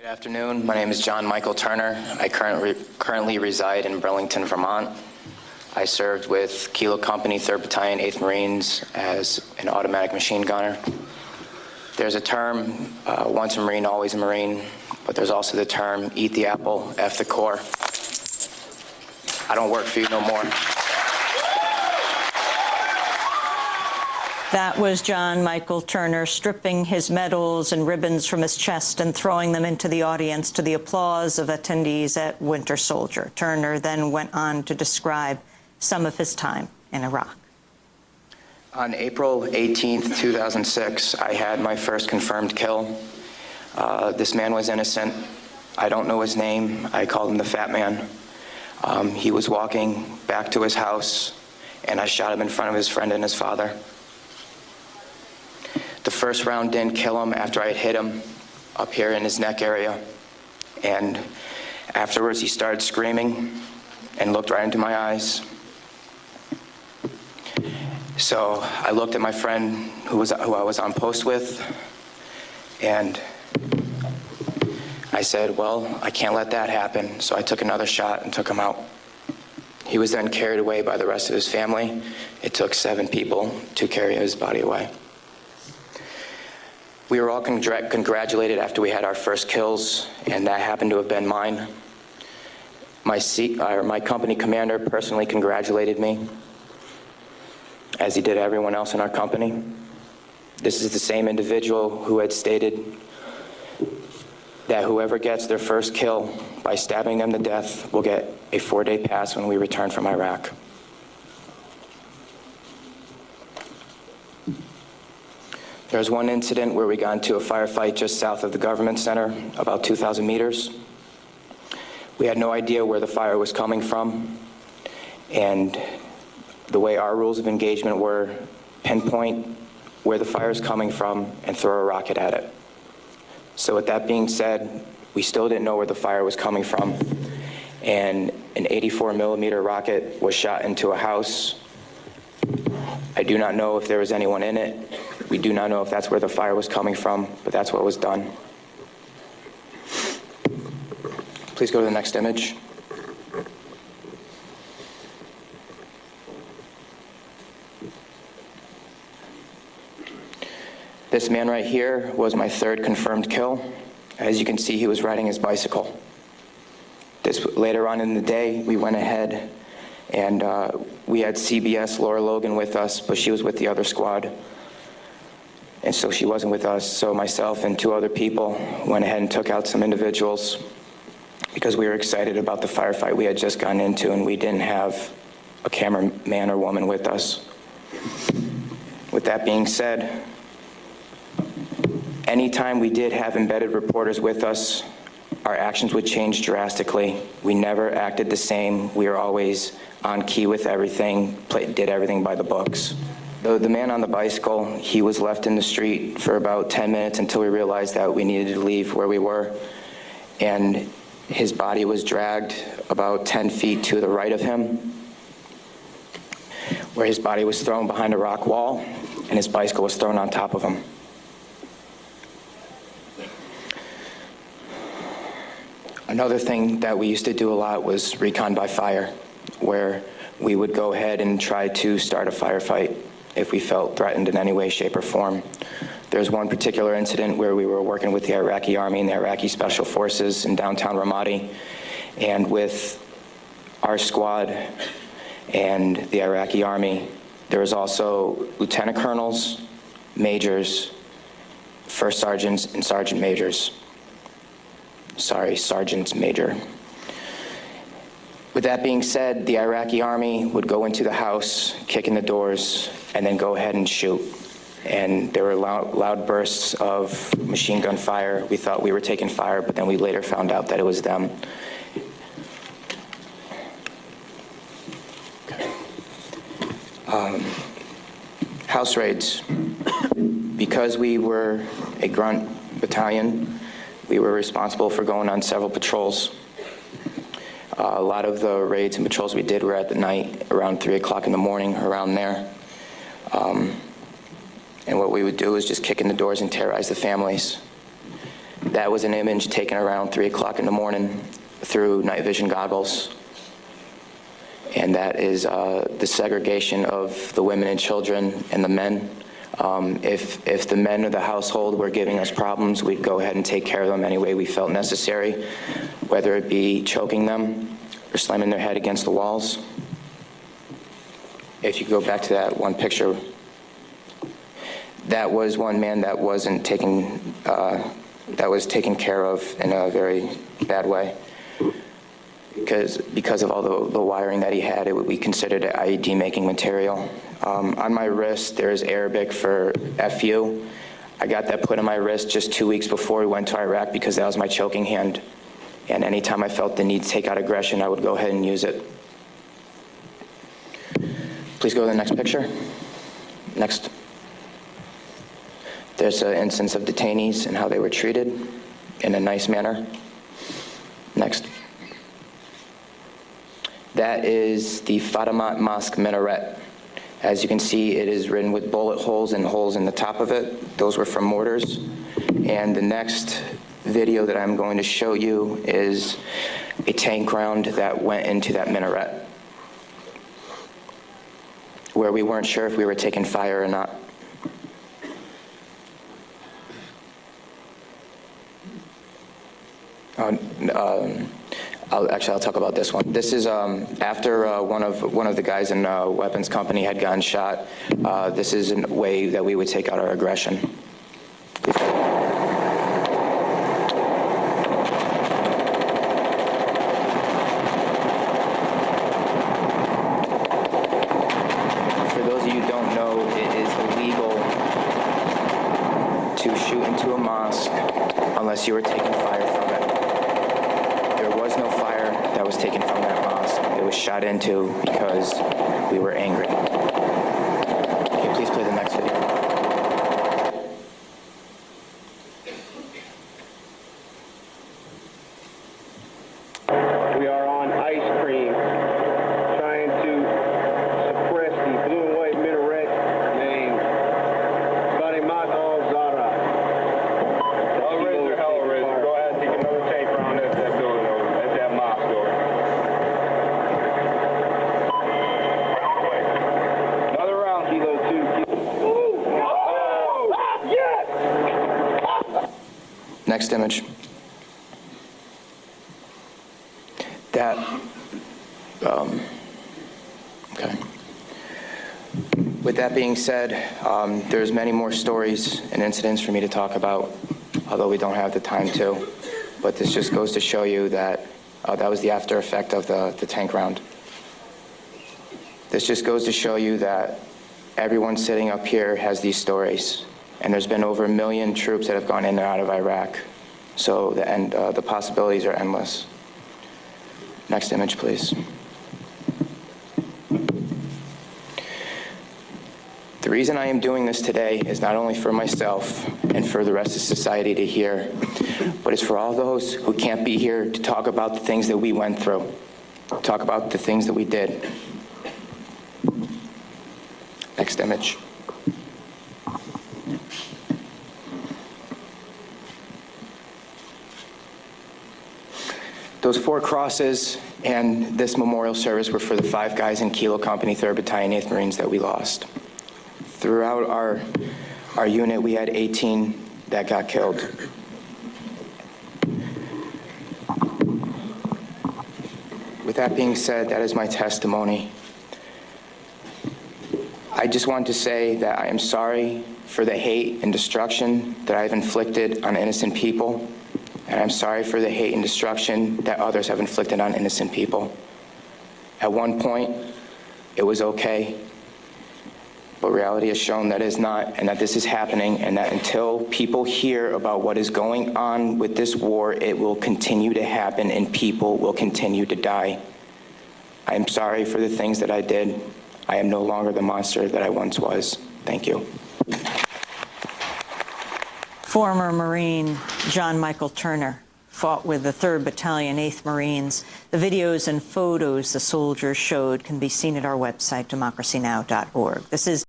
Good afternoon. My name is John Michael Turner. I currently reside in Burlington, Vermont. I served with Kilo Company, 3rd Battalion, 8th Marines as an automatic machine gunner. There's a term, once a Marine, always a Marine, but there's also the term, eat the apple, F the Corps. I don't work for you no more. That was John Michael Turner stripping his medals and ribbons from his chest and throwing them into the audience to the applause of attendees at Winter Soldier. Turner then went on to describe some of his time in Iraq. On April 18th, 2006, I had my first confirmed kill. This man was innocent. I don't know his name. I called him the Fat Man. He was walking back to his house, and I shot him in front of his friend and his father. The first round didn't kill him after I had hit him up here in his neck area. And afterwards, he started screaming and looked right into my eyes. So I looked at my friend who I was on post with, and I said, well, I can't let that happen. So I took another shot and took him out. He was then carried away by the rest of his family. It took 7 people to carry his body away. We were all congratulated after we had our first kills, and that happened to have been mine. My company commander personally congratulated me, as he did everyone else in our company. This is the same individual who had stated that whoever gets their first kill by stabbing them to death will get a 4-day pass when we return from Iraq. There was one incident where we got into a firefight just south of the government center, about 2,000 meters. We had no idea where the fire was coming from, and the way our rules of engagement were, pinpoint where the fire is coming from and throw a rocket at it. So with that being said, we still didn't know where the fire was coming from, and an 84-millimeter rocket was shot into a house. I do not know if there was anyone in it. We do not know if that's where the fire was coming from, but that's what was done. Please go to the next image. This man right here was my 3rd confirmed kill. As you can see, he was riding his bicycle. Later on in the day, we went ahead and we had CBS Laura Logan with us, but she was with the other squad. And so she wasn't with us, so myself and 2 other people went ahead and took out some individuals because we were excited about the firefight we had just gotten into, and we didn't have a cameraman or woman with us. With that being said, anytime we did have embedded reporters with us, our actions would change drastically. We never acted the same. We were always on key with everything, did everything by the books. The man on the bicycle, he was left in the street for about 10 minutes until we realized that we needed to leave where we were. And his body was dragged about 10 feet to the right of him, where his body was thrown behind a rock wall, and his bicycle was thrown on top of him. Another thing that we used to do a lot was recon by fire, where we would go ahead and try to start a firefight if we felt threatened in any way, shape, or form. There's one particular incident where we were working with the Iraqi Army and the Iraqi Special Forces in downtown Ramadi, and with our squad and the Iraqi Army, there was also lieutenant colonels, majors, first sergeants, and sergeant majors. Sorry, sergeants major. With that being said, the Iraqi Army would go into the house, kick in the doors, and then go ahead and shoot. And there were loud bursts of machine gun fire. We thought we were taking fire, but then we later found out that it was them. House raids. Because we were a grunt battalion, we were responsible for going on several patrols. A lot of the raids and patrols we did were at the night, around 3 o'clock in the morning, around there. And what we would do is just kick in the doors and terrorize the families. That was an image taken around 3 o'clock in the morning through night vision goggles. And that is the segregation of the women and children and the men. If the men of the household were giving us problems, we'd go ahead and take care of them any way we felt necessary, whether it be choking them or slamming their head against the walls. If you go back to that one picture, that was one man that wasn't taken, that was taken care of in a very bad way. Because of all the wiring that he had, it would be considered IED making material. On my wrist, there's Arabic for FU. I got that put on my wrist just 2 weeks before we went to Iraq because that was my choking hand. And anytime I felt the need to take out aggression, I would go ahead and use it. Please go to the next picture. Next. There's an instance of detainees and how they were treated in a nice manner. Next. That is the Fatimat Mosque minaret. As you can see, it is written with bullet holes and holes in the top of it. Those were from mortars. And the next video that I'm going to show you is a tank round that went into that minaret, where we weren't sure if we were taking fire or not. I'll talk about this one. This is after one of the guys in a weapons company had gotten shot. This is a way that we would take out our aggression. For those of you who don't know, it is illegal to shoot into a mosque unless you were taking fire from it. There was no fire that was taken from that mosque. It was shot into because we were angry. Okay, please play the next video. We are on ice cream, trying to suppress the blue and white minaret named Fatimat al-Zahra. Hellraiser, Hellraiser. Go ahead and take another tape around that building over, at that mosque door. Another round, Kilo 2. Oh! Yes! Next image. That, okay. With that being said, there's many more stories and incidents for me to talk about, although we don't have the time to. But this just goes to show you that that was the after effect of the tank round. This just goes to show you that everyone sitting up here has these stories. And there's been over 1 million troops that have gone in and out of Iraq. So the possibilities are endless. Next image, please. The reason I am doing this today is not only for myself and for the rest of society to hear, but it's for all those who can't be here to talk about the things that we went through, talk about the things that we did. Next image. Those 4 crosses and this memorial service were for the 5 guys in Kilo Company, 3rd Battalion, 8th Marines that we lost. Throughout our unit, we had 18 that got killed. With that being said, that is my testimony. I just want to say that I am sorry for the hate and destruction that I've inflicted on innocent people. And I'm sorry for the hate and destruction that others have inflicted on innocent people. At one point, it was okay, but reality has shown that it's not, and that this is happening, and that until people hear about what is going on with this war, it will continue to happen and people will continue to die. I am sorry for the things that I did. I am no longer the monster that I once was. Thank you. Former Marine John Michael Turner fought with the 3rd Battalion, 8th Marines. The videos and photos the soldiers showed can be seen at our website, democracynow.org. This is